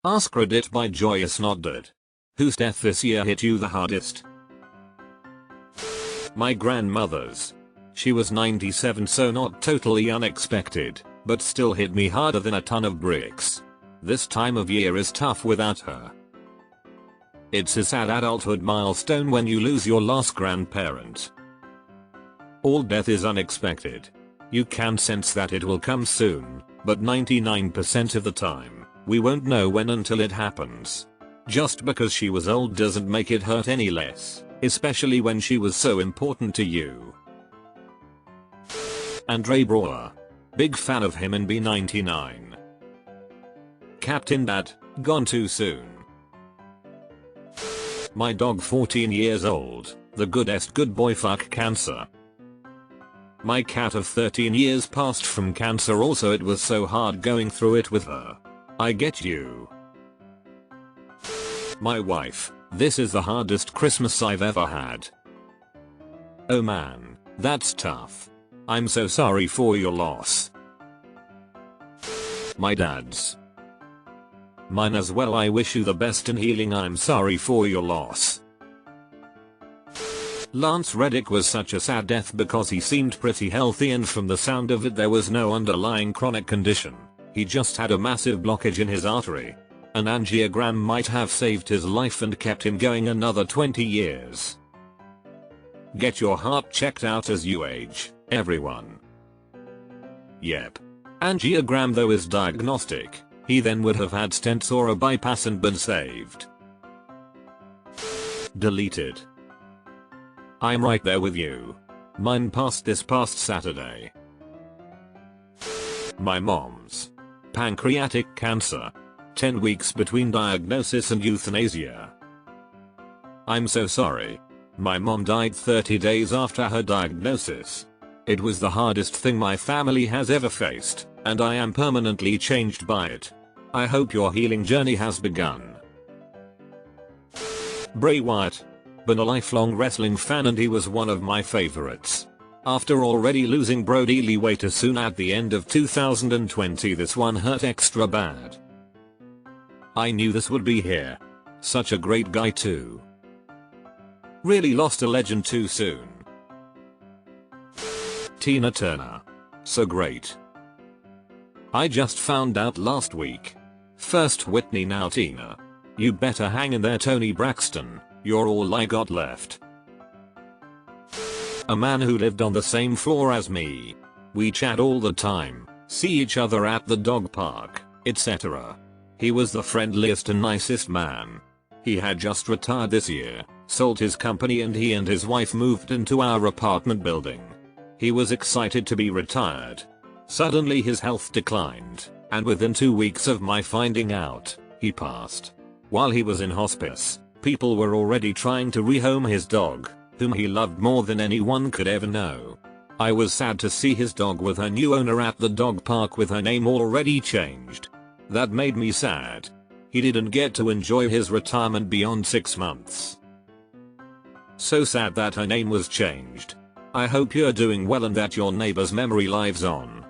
AskReddit by Joyous Nodded. Whose death this year hit you the hardest? My grandmother's. She was 97, so not totally unexpected, but still hit me harder than a ton of bricks. This time of year is tough without her. It's a sad adulthood milestone when you lose your last grandparent. All death is unexpected. You can sense that it will come soon, but 99% of the time, we won't know when until it happens. Just because she was old doesn't make it hurt any less, especially when she was so important to you. Andre Brewer. Big fan of him in B99. Captain Dad, gone too soon. My dog 14 years old, the goodest good boy, fuck cancer. My cat of 13 years passed from cancer, also it was so hard going through it with her. I get you. My wife, this is the hardest Christmas I've ever had. Oh man, that's tough. I'm so sorry for your loss. My dad's. Mine as well, I wish you the best in healing, I'm sorry for your loss. Lance Reddick was such a sad death because he seemed pretty healthy, and from the sound of it there was no underlying chronic condition. He just had a massive blockage in his artery. An angiogram might have saved his life and kept him going another 20 years. Get your heart checked out as you age, everyone. Yep. Angiogram though is diagnostic. He then would have had stents or a bypass and been saved. Deleted. I'm right there with you. Mine passed this past Saturday. My mom's. Pancreatic cancer. 10 weeks between diagnosis and euthanasia. I'm so sorry. My mom died 30 days after her diagnosis. It was the hardest thing my family has ever faced, and I am permanently changed by it. I hope your healing journey has begun. Bray Wyatt. Been a lifelong wrestling fan and he was one of my favorites. After already losing Brody Lee way too soon at the end of 2020, this one hurt extra bad. I knew this would be here. Such a great guy too. Really lost a legend too soon. Tina Turner. So great. I just found out last week. First Whitney, now Tina. You better hang in there, Toni Braxton. You're all I got left. A man who lived on the same floor as me. We chat all the time, see each other at the dog park, etc. He was the friendliest and nicest man. He had just retired this year, sold his company, and he and his wife moved into our apartment building. He was excited to be retired. Suddenly his health declined, and within 2 weeks of my finding out, he passed. While he was in hospice, people were already trying to rehome his dog, whom he loved more than anyone could ever know. I was sad to see his dog with her new owner at the dog park with her name already changed. That made me sad. He didn't get to enjoy his retirement beyond 6 months. So sad that her name was changed. I hope you're doing well and that your neighbor's memory lives on.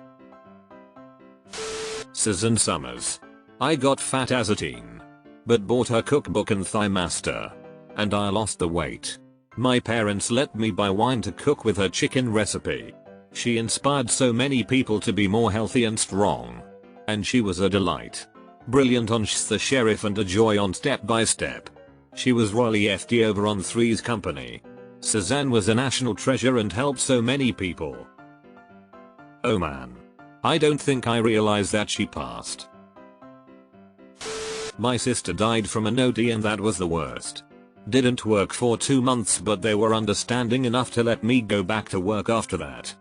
Susan Summers. I got fat as a teen, but bought her cookbook and Thigh Master, and I lost the weight. My parents let me buy wine to cook with her chicken recipe. She inspired so many people to be more healthy and strong. And she was a delight. Brilliant on Shh the Sheriff and a joy on Step by Step. She was royally FD over on Three's Company. Suzanne was a national treasure and helped so many people. Oh man. I don't think I realized that she passed. My sister died from an OD and that was the worst. Didn't work for 2 months, but they were understanding enough to let me go back to work after that.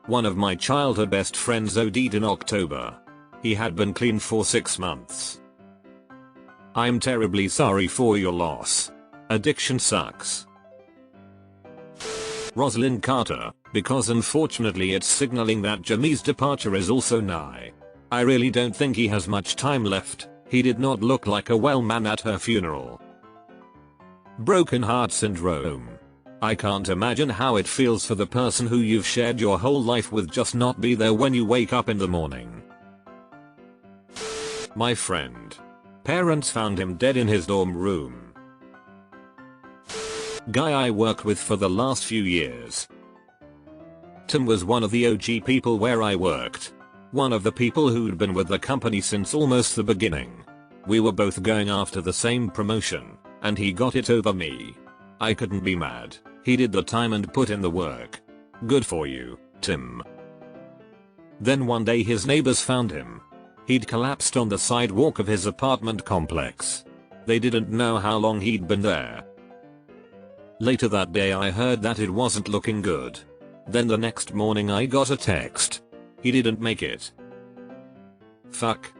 One of my childhood best friends OD'd in October. He had been clean for 6 months. I'm terribly sorry for your loss. Addiction sucks. Rosalind Carter, because unfortunately it's signaling that Jimmy's departure is also nigh. I really don't think he has much time left. He did not look like a well man at her funeral. Broken heart syndrome. I can't imagine how it feels for the person who you've shared your whole life with just not be there when you wake up in the morning. My friend. Parents found him dead in his dorm room. Guy I worked with for the last few years. Tim was one of the OG people where I worked. One of the people who'd been with the company since almost the beginning. We were both going after the same promotion, and he got it over me. I couldn't be mad. He did the time and put in the work. Good for you, Tim. Then one day his neighbors found him. He'd collapsed on the sidewalk of his apartment complex. They didn't know how long he'd been there. Later that day I heard that it wasn't looking good. Then the next morning I got a text. He didn't make it. Fuck.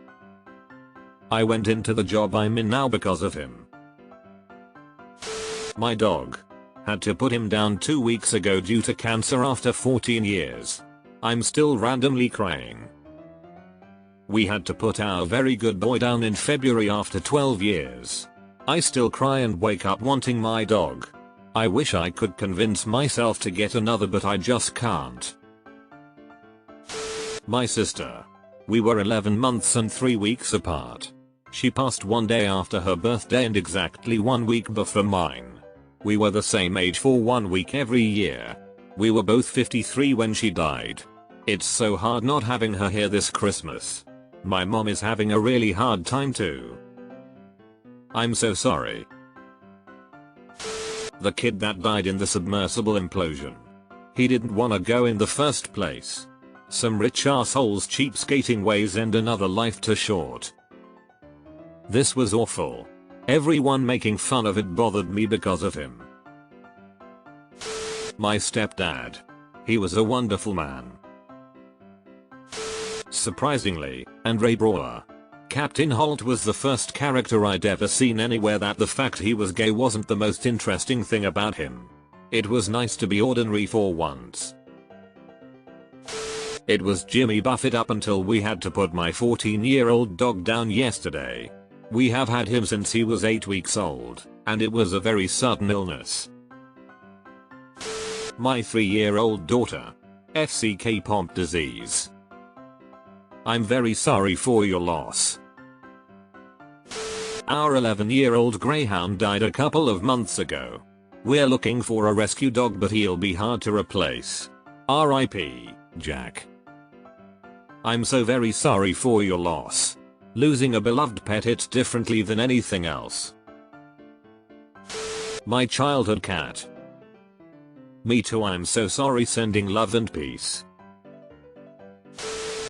I went into the job I'm in now because of him. My dog. Had to put him down 2 weeks ago due to cancer after 14 years. I'm still randomly crying. We had to put our very good boy down in February after 12 years. I still cry and wake up wanting my dog. I wish I could convince myself to get another, but I just can't. My sister. We were 11 months and 3 weeks apart. She passed one day after her birthday and exactly 1 week before mine. We were the same age for 1 week every year. We were both 53 when she died. It's so hard not having her here this Christmas. My mom is having a really hard time too. I'm so sorry. The kid that died in the submersible implosion. He didn't wanna go in the first place. Some rich assholes cheapskating ways end another life too short. This was awful. Everyone making fun of it bothered me because of him. My stepdad. He was a wonderful man. Surprisingly, Andre Braugher. Captain Holt was the first character I'd ever seen anywhere that the fact he was gay wasn't the most interesting thing about him. It was nice to be ordinary for once. It was Jimmy Buffett up until we had to put my 14-year-old dog down yesterday. We have had him since he was 8 weeks old, and it was a very sudden illness. My 3-year-old daughter. FCK Pompe disease. I'm very sorry for your loss. Our 11-year-old greyhound died a couple of months ago. We're looking for a rescue dog, but he'll be hard to replace. R.I.P. Jack. I'm so very sorry for your loss. Losing a beloved pet hits differently than anything else. My childhood cat. Me too, I'm so sorry, sending love and peace.